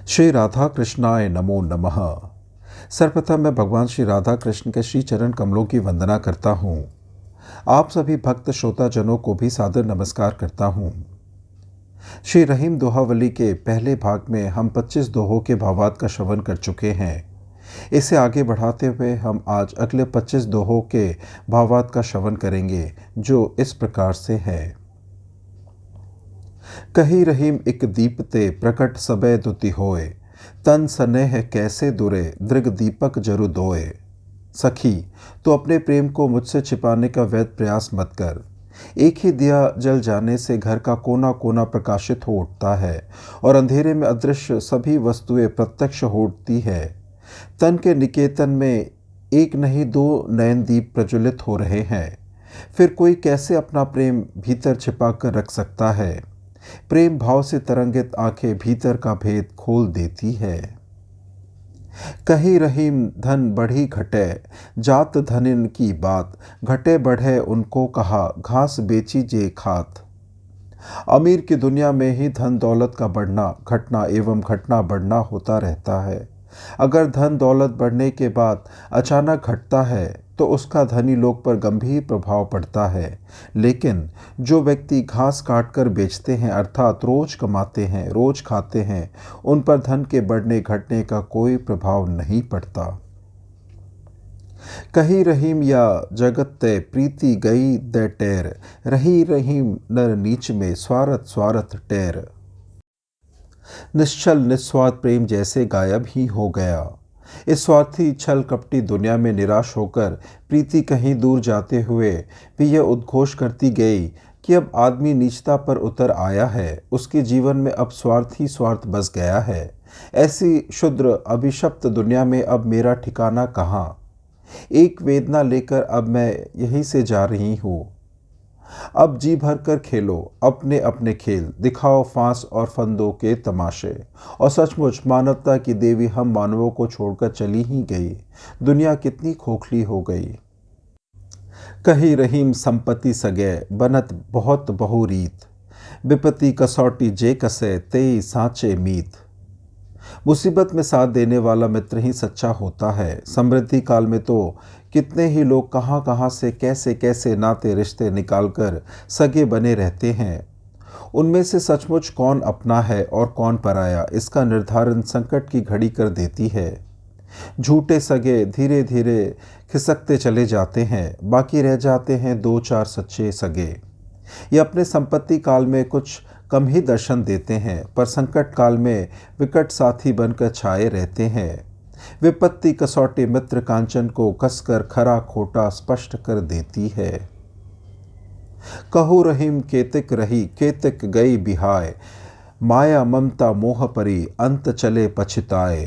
श्री राधा कृष्णाय नमो नमः। सर्वप्रथम मैं भगवान श्री राधा कृष्ण के श्री चरण कमलों की वंदना करता हूँ। आप सभी भक्त श्रोताजनों को भी सादर नमस्कार करता हूँ। श्री रहीम दोहावली के पहले भाग में हम 25 दोहों के भावार्थ का श्रवण कर चुके हैं। इसे आगे बढ़ाते हुए हम आज अगले 25 दोहों के भावार्थ का श्रवण करेंगे, जो इस प्रकार से है। कही रहीम एक दीप ते प्रकट सबे दुति होए, तन स्नेह कैसे दुरे दृग दीपक जरु दोए। सखी, तो अपने प्रेम को मुझसे छिपाने का व्यर्थ प्रयास मत कर। एक ही दिया जल जाने से घर का कोना कोना प्रकाशित हो उठता है और अंधेरे में अदृश्य सभी वस्तुएं प्रत्यक्ष हो उठती है। तन के निकेतन में एक नहीं दो नयन दीप प्रज्वलित हो रहे हैं, फिर कोई कैसे अपना प्रेम भीतर छिपा कर रख सकता है। प्रेम भाव से तरंगित आंखें भीतर का भेद खोल देती है। कही रहीम धन बढ़ी घटे, जात धनिन की बात, घटे बढ़े उनको कहा घास बेची जे खात। अमीर की दुनिया में ही धन दौलत का बढ़ना घटना एवं घटना बढ़ना होता रहता है। अगर धन दौलत बढ़ने के बाद अचानक घटता है तो उसका धनी लोग पर गंभीर प्रभाव पड़ता है, लेकिन जो व्यक्ति घास काट कर बेचते हैं अर्थात रोज कमाते हैं रोज खाते हैं, उन पर धन के बढ़ने घटने का कोई प्रभाव नहीं पड़ता। कही रहीम या जगत ते प्रीति गई दे टेर, रही रहीम नर नीच में स्वार्थ स्वार्थ टेर। निश्चल निस्वार्थ प्रेम जैसे गायब ही हो गया। इस स्वार्थी छल कपटी दुनिया में निराश होकर प्रीति कहीं दूर जाते हुए भी यह उद्घोष करती गई कि अब आदमी नीचता पर उतर आया है, उसके जीवन में अब स्वार्थ ही स्वार्थ बस गया है। ऐसी क्षुद्र अभिशप्त दुनिया में अब मेरा ठिकाना कहाँ। एक वेदना लेकर अब मैं यहीं से जा रही हूँ। अब जी भर कर खेलो अपने अपने खेल, दिखाओ फांस और फंदों के तमाशे। और सचमुच मानवता की देवी हम मानवों को छोड़कर चली ही गई। दुनिया कितनी खोखली हो गई। कही रहीम संपत्ति सगे बनत बहुत बहुरीत, विपत्ति कसौटी जे कसे तेई सांचे मीत। मुसीबत में साथ देने वाला मित्र ही सच्चा होता है। समृद्धि काल में तो कितने ही लोग कहाँ कहाँ से कैसे कैसे नाते रिश्ते निकालकर सगे बने रहते हैं। उनमें से सचमुच कौन अपना है और कौन पराया, इसका निर्धारण संकट की घड़ी कर देती है। झूठे सगे धीरे धीरे खिसकते चले जाते हैं, बाकी रह जाते हैं दो चार सच्चे सगे। ये अपने संपत्ति काल में कुछ कम ही दर्शन देते हैं, पर संकट काल में विकट साथी बनकर छाए रहते हैं। विपत्ति कसौटी मित्र कांचन को कसकर खरा खोटा स्पष्ट कर देती है। कहो रहीम केतिक रही केतिक गई बिहाय, माया ममता मोह परी अंत चले पछताए।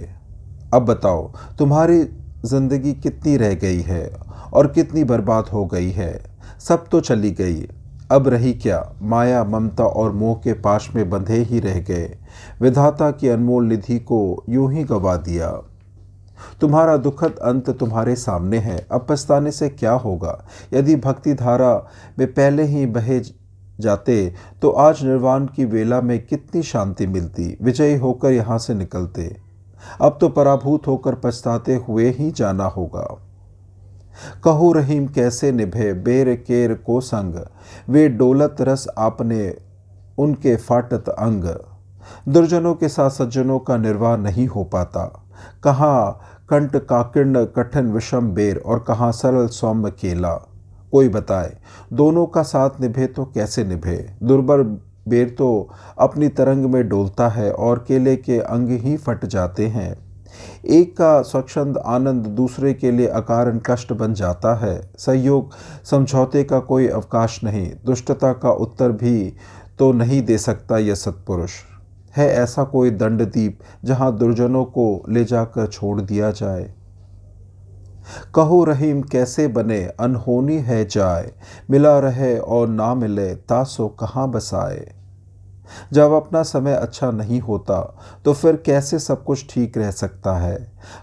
अब बताओ तुम्हारी जिंदगी कितनी रह गई है और कितनी बर्बाद हो गई है। सब तो चली गई, अब रही क्या। माया ममता और मोह के पाश में बंधे ही रह गए। विधाता की अनमोल निधि को यूं ही गवा दिया। तुम्हारा दुखद अंत तुम्हारे सामने है, अब पछताने से क्या होगा। यदि भक्ति धारा में पहले ही बहे जाते तो आज निर्वाण की वेला में कितनी शांति मिलती, विजयी होकर यहाँ से निकलते। अब तो पराभूत होकर पछताते हुए ही जाना होगा। कहो रहीम कैसे निभे बेर केर को संग, वे डोलत रस आपने उनके फाटत अंग। दुर्जनों के साथ सज्जनों का निर्वाह नहीं हो पाता। कहाँ कंट काकिर्ण कठिन विषम बेर और कहाँ सरल सौम्य केला। कोई बताए दोनों का साथ निभे तो कैसे निभे। दुर्बल बेर तो अपनी तरंग में डोलता है और केले के अंग ही फट जाते हैं। एक का स्वच्छंद आनंद दूसरे के लिए अकारण कष्ट बन जाता है। सहयोग समझौते का कोई अवकाश नहीं। दुष्टता का उत्तर भी तो नहीं दे सकता यह सत्पुरुष। है ऐसा कोई दंडदीप जहां दुर्जनों को ले जाकर छोड़ दिया जाए। कहो रहीम कैसे बने अनहोनी है जाए, मिला रहे और ना मिले तासो कहाँ बसाए। जब अपना समय अच्छा नहीं होता तो फिर कैसे सब कुछ ठीक रह सकता है।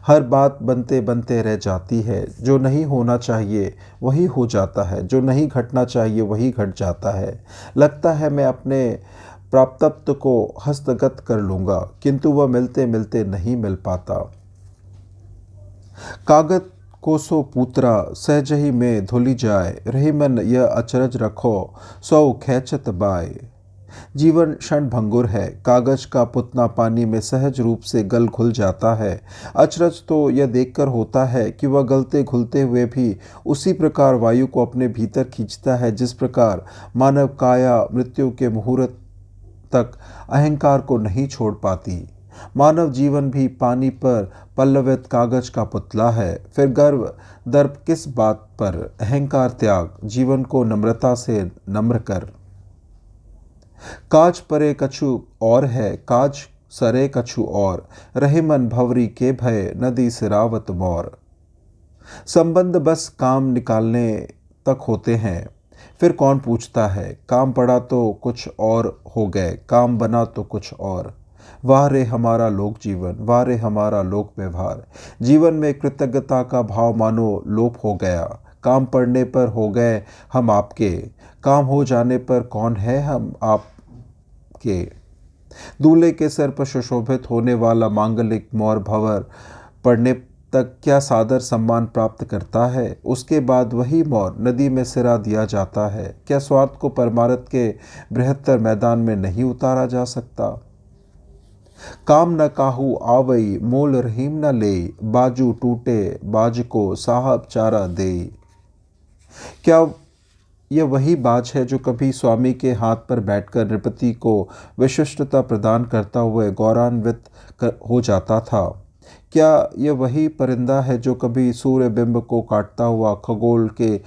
हर बात बनते बनते रह जाती है। जो नहीं होना चाहिए वही हो जाता है, जो नहीं घटना चाहिए वही घट जाता है। लगता है मैं अपने प्राप्तत्व को हस्तगत कर लूँगा, किंतु वह मिलते मिलते नहीं मिल पाता। कागत कोसो पूतरा सहज ही में धुली जाए, रही मन यह अचरज रखो सौ खैचत बाय। जीवन क्षण भंगुर है, कागज का पुतना पानी में सहज रूप से गल घुल जाता है। अचरज तो यह देखकर होता है कि वह गलते घुलते हुए भी उसी प्रकार वायु को अपने भीतर खींचता है जिस प्रकार मानव काया मृत्यु के मुहूर्त तक अहंकार को नहीं छोड़ पाती। मानव जीवन भी पानी पर पल्लवित कागज का पुतला है। फिर गर्व दर्प किस बात पर, अहंकार त्याग, जीवन को नम्रता से नम्र कर। काज परे कछु और है, काज सरे कछु और, रहे मन भंवरी के भय, नदी सिरावत मोर। संबंध बस काम निकालने तक होते हैं, फिर कौन पूछता है। काम पड़ा तो कुछ और हो गए, काम बना तो कुछ और। वाह रे हमारा लोक जीवन, वाह रे हमारा लोक व्यवहार। जीवन में कृतज्ञता का भाव मानो लोप हो गया। काम पड़ने पर हो गए हम आपके, काम हो जाने पर कौन है हम आपके। दूल्हे के सर पर सुशोभित होने वाला मांगलिक मोर भंवर पड़ने तक क्या सादर सम्मान प्राप्त करता है। उसके बाद वही मोर नदी में सिरा दिया जाता है। क्या स्वार्थ को परमार्थ के बृहत्तर मैदान में नहीं उतारा जा सकता। काम न काहू आवई, मोल रहीम न ले, बाजू टूटे बाज को साहब चारा दे। क्या यह वही बाज है जो कभी स्वामी के हाथ पर बैठकर नृपति को विशिष्टता प्रदान करता हुआ गौरवान्वित हो जाता था। क्या यह वही परिंदा है जो कभी सूर्य बिंब को काटता हुआ खगोल के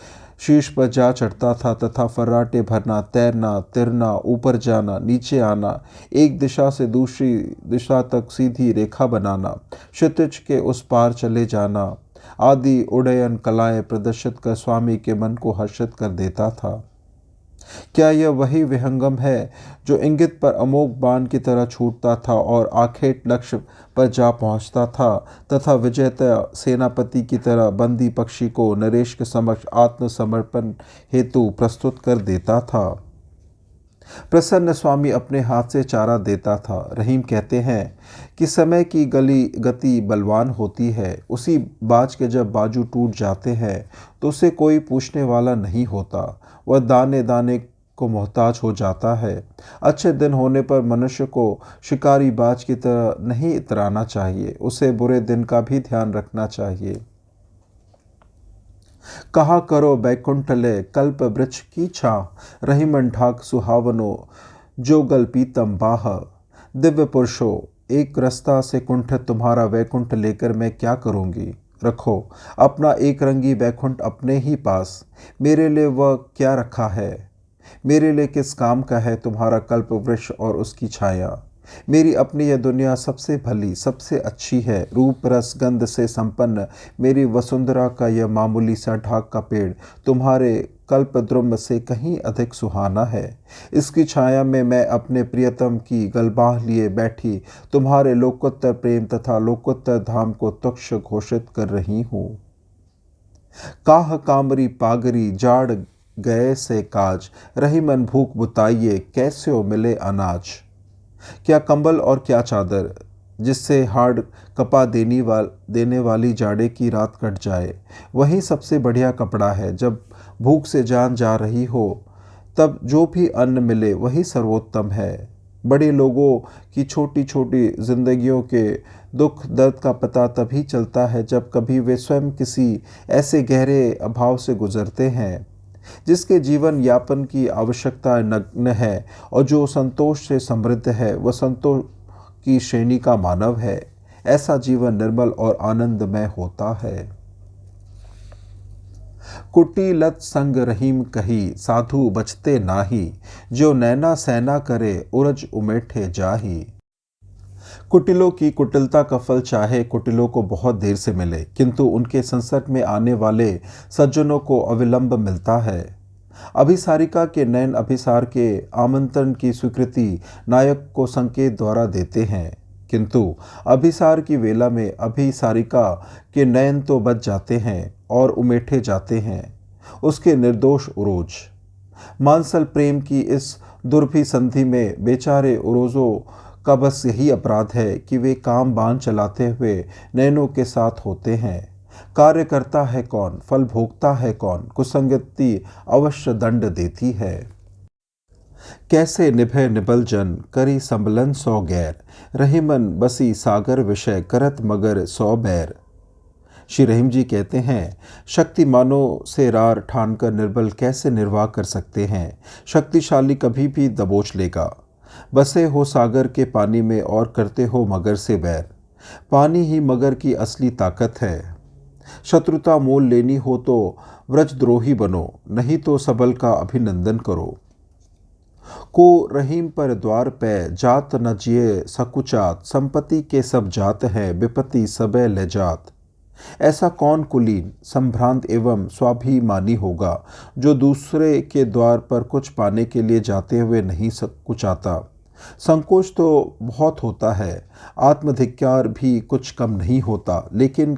शीर्ष पर जा चढ़ता था तथा फर्राटे भरना, तैरना, तिरना, ऊपर जाना, नीचे आना, एक दिशा से दूसरी दिशा तक सीधी रेखा बनाना, क्षितिज के उस पार चले जाना आदि उड्डयन कलाएं प्रदर्शित कर स्वामी के मन को हर्षित कर देता था। क्या यह वही विहंगम है जो इंगित पर अमोघ बाण की तरह छूटता था और आखेट लक्ष्य पर जा पहुंचता था तथा विजेता सेनापति की तरह बंदी पक्षी को नरेश के समक्ष आत्मसमर्पण हेतु प्रस्तुत कर देता था। प्रसन्न स्वामी अपने हाथ से चारा देता था। रहीम कहते हैं कि समय की गति बलवान होती है। उसी बाज के जब बाजू टूट जाते हैं तो उसे कोई पूछने वाला नहीं होता। वह दाने दाने को मोहताज हो जाता है। अच्छे दिन होने पर मनुष्य को शिकारी बाज की तरह नहीं इतराना चाहिए, उसे बुरे दिन का भी ध्यान रखना चाहिए। कहा करो बैकुंठले कल्प वृक्ष की छा, रही मन ढाक सुहावनो जोगल पीतम बाह। दिव्य पुरुषो, एक रास्ता से कुंठित तुम्हारा वैकुंठ लेकर मैं क्या करूँगी। रखो अपना एक रंगी वैकुंठ अपने ही पास। मेरे लिए वह क्या रखा है, मेरे लिए किस काम का है तुम्हारा कल्प वृक्ष और उसकी छाया। मेरी अपनी यह दुनिया सबसे भली, सबसे अच्छी है। रूप रस गंध से संपन्न मेरी वसुंधरा का यह मामूली सा ढाक का पेड़ तुम्हारे कल्पद्रुम से कहीं अधिक सुहाना है। इसकी छाया में मैं अपने प्रियतम की गलबाह लिए बैठी तुम्हारे लोकोत्तर प्रेम तथा लोकोत्तर धाम को तुक्ष घोषित कर रही हूँ। काह कामरी पागरी जाड़ गए से काज, रही मन भूख बुताइए कैसे मिले अनाज। क्या कंबल और क्या चादर जिससे हाड़ कपा देने वाली जाड़े की रात कट जाए, वही सबसे बढ़िया कपड़ा है। जब भूख से जान जा रही हो तब जो भी अन्न मिले वही सर्वोत्तम है। बड़े लोगों की छोटी छोटी जिंदगियों के दुख दर्द का पता तभी चलता है जब कभी वे स्वयं किसी ऐसे गहरे अभाव से गुजरते हैं जिसके जीवन यापन की आवश्यकता नग्न है, और जो संतोष से समृद्ध है वह संतोष की श्रेणी का मानव है। ऐसा जीवन निर्मल और आनंदमय होता है। कुटी लत संग रहीम कही, साधु बचते नाही, जो नैना सैना करे उरज उमेठे जाही। कुटिलों की कुटिलता का फल चाहे कुटिलों को बहुत देर से मिले, किंतु उनके संसर्ग में आने वाले सज्जनों को अविलंब मिलता है। अभिसारिका के नयन अभिसार के आमंत्रण की स्वीकृति नायक को संकेत द्वारा देते हैं, किंतु अभिसार की वेला में अभिसारिका के नयन तो बच जाते हैं और उमेठे जाते हैं उसके निर्दोष उरोज। मानसल प्रेम की इस दुर्भी संधि में बेचारे उरोजों का बस यही अपराध है कि वे काम बांध चलाते हुए नैनों के साथ होते हैं। कार्य करता है कौन, फल भोगता है कौन, कुसंगति अवश्य दंड देती है। कैसे निभे निबल जन, करी संबलन सौ गैर, रहीमन बसी सागर विषय, करत मगर सौ बैर। श्री रहीम जी कहते हैं, शक्तिमानों से रार ठानकर निर्बल कैसे निर्वाह कर सकते हैं। शक्तिशाली कभी भी दबोच लेगा। बसे हो सागर के पानी में और करते हो मगर से बैर। पानी ही मगर की असली ताकत है। शत्रुता मोल लेनी हो तो व्रजद्रोही बनो, नहीं तो सबल का अभिनंदन करो। को रहीम पर द्वार पे जात न जिए सकुचात, संपत्ति के सब जात हैं विपत्ति सबे ले जात। ऐसा कौन कुलीन, संभ्रांत एवं स्वाभिमानी होगा जो दूसरे के द्वार पर कुछ पाने के लिए जाते हुए नहीं सकुचाता। संकोच तो बहुत होता है, आत्मधिक्कार भी कुछ कम नहीं होता, लेकिन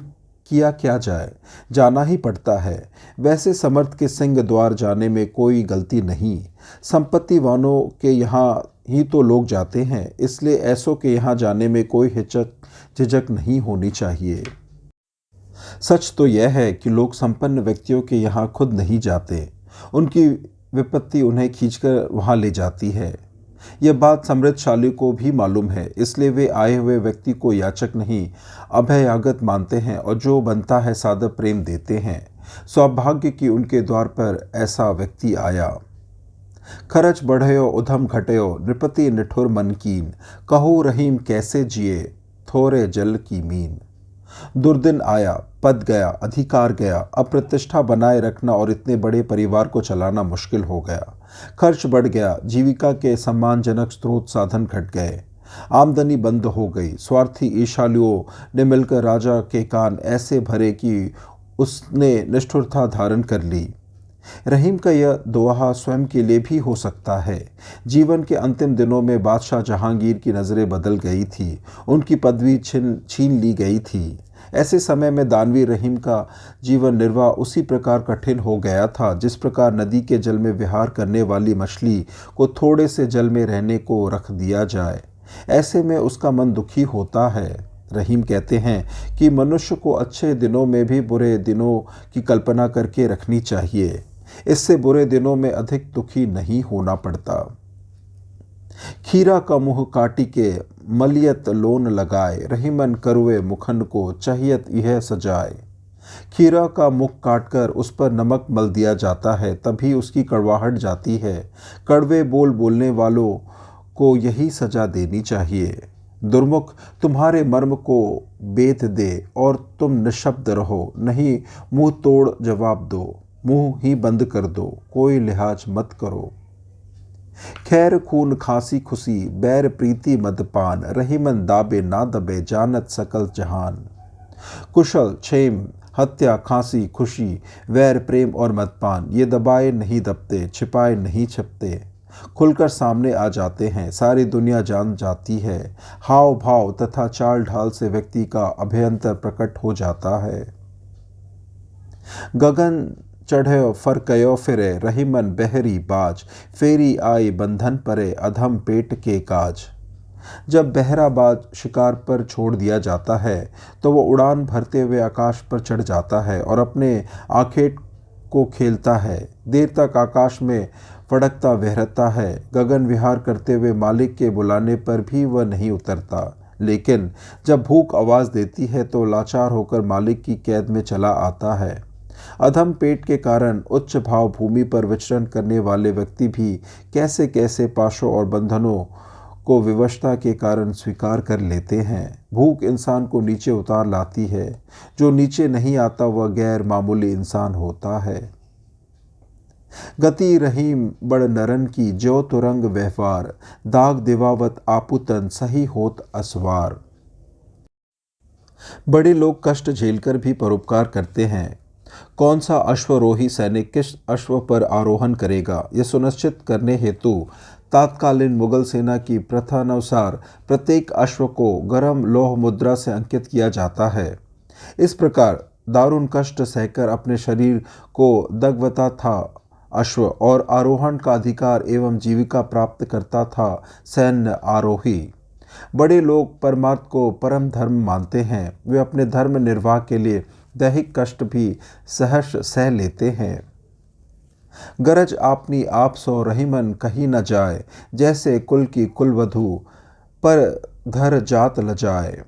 किया क्या जाए, जाना ही पड़ता है। वैसे समर्थ के सिंह द्वार जाने में कोई गलती नहीं। संपत्ति वालों के यहाँ ही तो लोग जाते हैं, इसलिए ऐसों के यहाँ जाने में कोई झिझक नहीं होनी चाहिए। सच तो यह है कि लोग संपन्न व्यक्तियों के यहाँ खुद नहीं जाते, उनकी विपत्ति उन्हें खींचकर वहाँ ले जाती है। यह बात समृद्धशाली को भी मालूम है, इसलिए वे आए हुए व्यक्ति को याचक नहीं अभयागत मानते हैं और जो बनता है सादर प्रेम देते हैं। सौभाग्य कि उनके द्वार पर ऐसा व्यक्ति आया। खर्च बढ़यो उधम घटयो, नृपति निठुर मन कीन, कहो रहीम कैसे जिए थोरे जल की मीन। दुर्दिन आया, पद गया, अधिकार गया, अब प्रतिष्ठा बनाए रखना और इतने बड़े परिवार को चलाना मुश्किल हो गया। खर्च बढ़ गया, जीविका के सम्मानजनक स्रोत साधन घट गए, आमदनी बंद हो गई। स्वार्थी ईर्ष्यालुओं ने मिलकर राजा के कान ऐसे भरे कि उसने निष्ठुरता धारण कर ली। रहीम का यह दोहा स्वयं के लिए भी हो सकता है। जीवन के अंतिम दिनों में बादशाह जहांगीर की नज़रें बदल गई थी, उनकी पदवी छीन ली गई थी। ऐसे समय में दानवी रहीम का जीवन निर्वाह उसी प्रकार कठिन हो गया था जिस प्रकार नदी के जल में विहार करने वाली मछली को थोड़े से जल में रहने को रख दिया जाए। ऐसे में उसका मन दुखी होता है। रहीम कहते हैं कि मनुष्य को अच्छे दिनों में भी बुरे दिनों की कल्पना करके रखनी चाहिए, इससे बुरे दिनों में अधिक दुखी नहीं होना पड़ता। खीरा का मुँह काटी के मलियत लोन लगाए, रहीमन करुए मुखन को चाहियत यह सजाए। खीरा का मुख काटकर उस पर नमक मल दिया जाता है, तभी उसकी कड़वाहट जाती है। कड़वे बोल बोलने वालों को यही सजा देनी चाहिए। दुर्मुख तुम्हारे मर्म को बेत दे और तुम निशब्द रहो, नहीं मुंह तोड़ जवाब दो, मुंह ही बंद कर दो, कोई लिहाज मत करो। खैर खून खांसी खुशी, बैर प्रीति मदपान, रहीमन दाबे ना दबे, जानत सकल जहान। कुशल क्षेम हत्या खांसी खुशी वैर प्रेम और मदपान, ये दबाए नहीं दबते, छिपाए नहीं छिपते, खुलकर सामने आ जाते हैं, सारी दुनिया जान जाती है। हाव भाव तथा चाल ढाल से व्यक्ति का अभ्यंतर प्रकट हो जाता है। गगन चढ़यो फरकयो फिरे, रहीमन बहरी बाज, फेरी आई बंधन परे, अधम पेट के काज। जब बहरा बाज शिकार पर छोड़ दिया जाता है तो वो उड़ान भरते हुए आकाश पर चढ़ जाता है और अपने आखेट को खेलता है। देर तक आकाश में फड़कता बहरता है। गगन विहार करते हुए मालिक के बुलाने पर भी वह नहीं उतरता, लेकिन जब भूख आवाज़ देती है तो लाचार होकर मालिक की कैद में चला आता है। अधम पेट के कारण उच्च भाव भूमि पर विचरण करने वाले व्यक्ति भी कैसे कैसे पाशों और बंधनों को विवशता के कारण स्वीकार कर लेते हैं। भूख इंसान को नीचे उतार लाती है, जो नीचे नहीं आता वह गैर मामूली इंसान होता है। गति रहीम बड़ नरन की, जो तुरंग व्यवहार, दाग दिवावत आपुतन, सही होत असवार। बड़े लोग कष्ट झेलकर भी परोपकार करते हैं। कौन सा अश्वरोही सैनिक किस अश्व पर आरोहण करेगा, यह सुनिश्चित करने हेतु तात्कालीन मुगल सेना की प्रथानुसार प्रत्येक अश्व को गर्म लौह मुद्रा से अंकित किया जाता है। इस प्रकार दारुण कष्ट सहकर अपने शरीर को दग्धता था अश्व और आरोहण का अधिकार एवं जीविका प्राप्त करता था सैन्य आरोही। बड़े लोग परमार्थ को परम धर्म मानते हैं। वे अपने धर्म निर्वाह के लिए दैहिक कष्ट भी सहर्ष सह लेते हैं। गरज आपनी आप सो रहीमन कही न जाए, जैसे कुल की कुलवधू पर घर जात लजाए।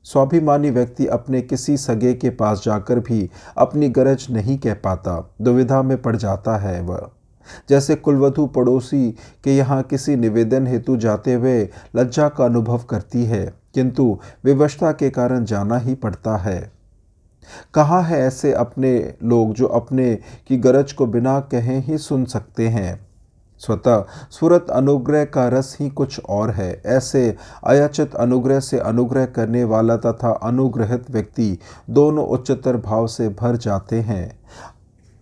स्वाभिमानी व्यक्ति अपने किसी सगे के पास जाकर भी अपनी गरज नहीं कह पाता, दुविधा में पड़ जाता है वह। जैसे कुलवधू पड़ोसी के यहाँ किसी निवेदन हेतु जाते हुए लज्जा का अनुभव करती है, किंतु विवशता के कारण जाना ही पड़ता है। कहाँ है ऐसे अपने लोग जो अपने की गरज को बिना कहे ही सुन सकते हैं। स्वतः स्फुरत अनुग्रह का रस ही कुछ और है। ऐसे अयाचित अनुग्रह से अनुग्रह करने वाला तथा अनुग्रहित व्यक्ति दोनों उच्चतर भाव से भर जाते हैं।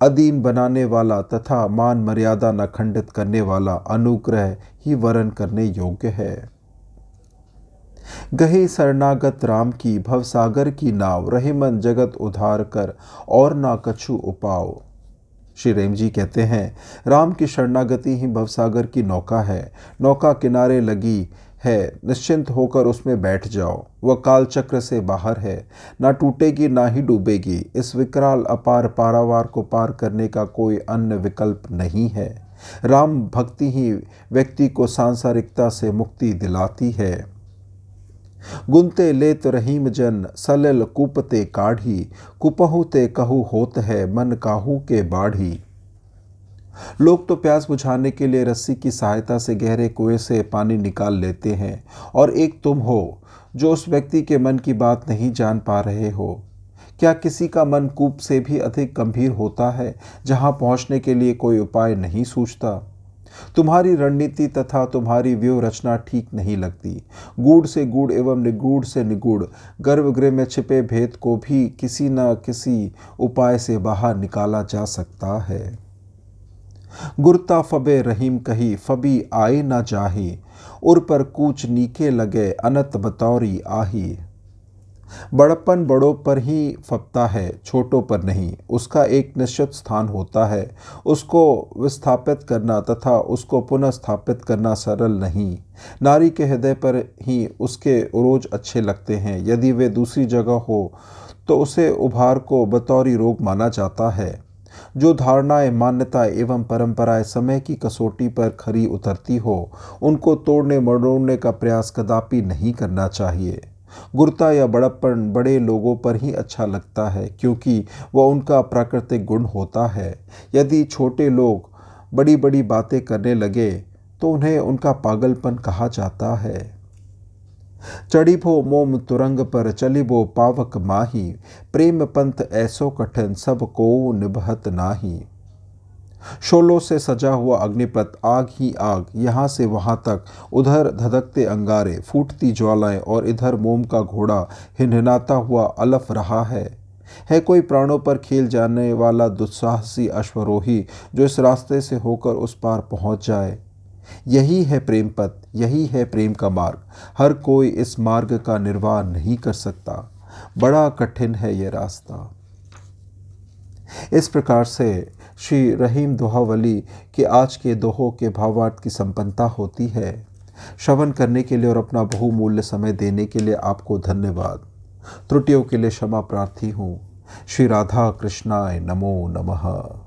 अधीन बनाने वाला तथा मान मर्यादा न खंडित करने वाला अनुग्रह ही वरण करने योग्य है। गही शरणागत राम की भवसागर की नाव, रहीमन जगत उधार कर और ना कछु उपाव। श्री रहीम जी कहते हैं, राम की शरणागति ही भवसागर की नौका है। नौका किनारे लगी है, निश्चिंत होकर उसमें बैठ जाओ। वह काल चक्र से बाहर है, ना टूटेगी ना ही डूबेगी। इस विकराल अपार पारावार को पार करने का कोई अन्य विकल्प नहीं है। राम भक्ति ही व्यक्ति को सांसारिकता से मुक्ति दिलाती है। गुनते लेत रहीम जन सलिल कूपते काढ़ी, कुपहु ते कहू होत है मन काहू के बाढ़ी। लोग तो प्यास बुझाने के लिए रस्सी की सहायता से गहरे कुएं से पानी निकाल लेते हैं, और एक तुम हो जो उस व्यक्ति के मन की बात नहीं जान पा रहे हो। क्या किसी का मन कूप से भी अधिक गंभीर होता है, जहां पहुंचने के लिए कोई उपाय नहीं सूझता? तुम्हारी रणनीति तथा तुम्हारी व्यूह रचना ठीक नहीं लगती। गूढ़ से गूढ़ एवं निगूढ़ से निगूढ़ गर्भगृह में छिपे भेद को भी किसी न किसी उपाय से बाहर निकाला जा सकता है। गुरता फबे रहीम कही फबी आए ना जाही, उर पर कूच नीके लगे अनत बतौरी आही। बड़प्पन बड़ों पर ही फपता है, छोटों पर नहीं। उसका एक निश्चित स्थान होता है, उसको विस्थापित करना तथा उसको पुनः स्थापित करना सरल नहीं। नारी के हृदय पर ही उसके उरोज अच्छे लगते हैं। यदि वे दूसरी जगह हो तो उसे उभार को बतौरी रोग माना जाता है। जो धारणाएं, मान्यताएं एवं परंपराएं समय की कसौटी पर खरी उतरती हो, उनको तोड़ने मरोड़ने का प्रयास कदापि नहीं करना चाहिए। गुरता या बड़प्पन बड़े लोगों पर ही अच्छा लगता है, क्योंकि वह उनका प्राकृतिक गुण होता है। यदि छोटे लोग बड़ी बड़ी बातें करने लगे तो उन्हें उनका पागलपन कहा जाता है। चढ़िबो मोम तुरंग पर चलिबो पावक माही, प्रेम पंथ ऐसो कठिन सब को निभत नाही। शोलों से सजा हुआ अग्निपथ, आग ही आग, यहाँ से वहाँ तक, उधर धधकते अंगारे, फूटती ज्वालाएं और इधर मोम का घोड़ा हिनहिनाता हुआ अलफ रहा है कोई प्राणों पर खेल जाने वाला दुस्साहसी अश्वरोही जो इस रास्ते से होकर उस पार पहुँच जाए। यही है प्रेम पथ, यही है प्रेम का मार्ग। हर कोई इस मार्ग का निर्वाह नहीं कर सकता, बड़ा कठिन है ये रास्ता। इस प्रकार से श्री रहीम दोहावली के आज के दोहों के भावार्थ की संपन्नता होती है। श्रवण करने के लिए और अपना बहुमूल्य समय देने के लिए आपको धन्यवाद। त्रुटियों के लिए क्षमा प्रार्थी हूँ। श्री राधा कृष्णाय नमो नमः।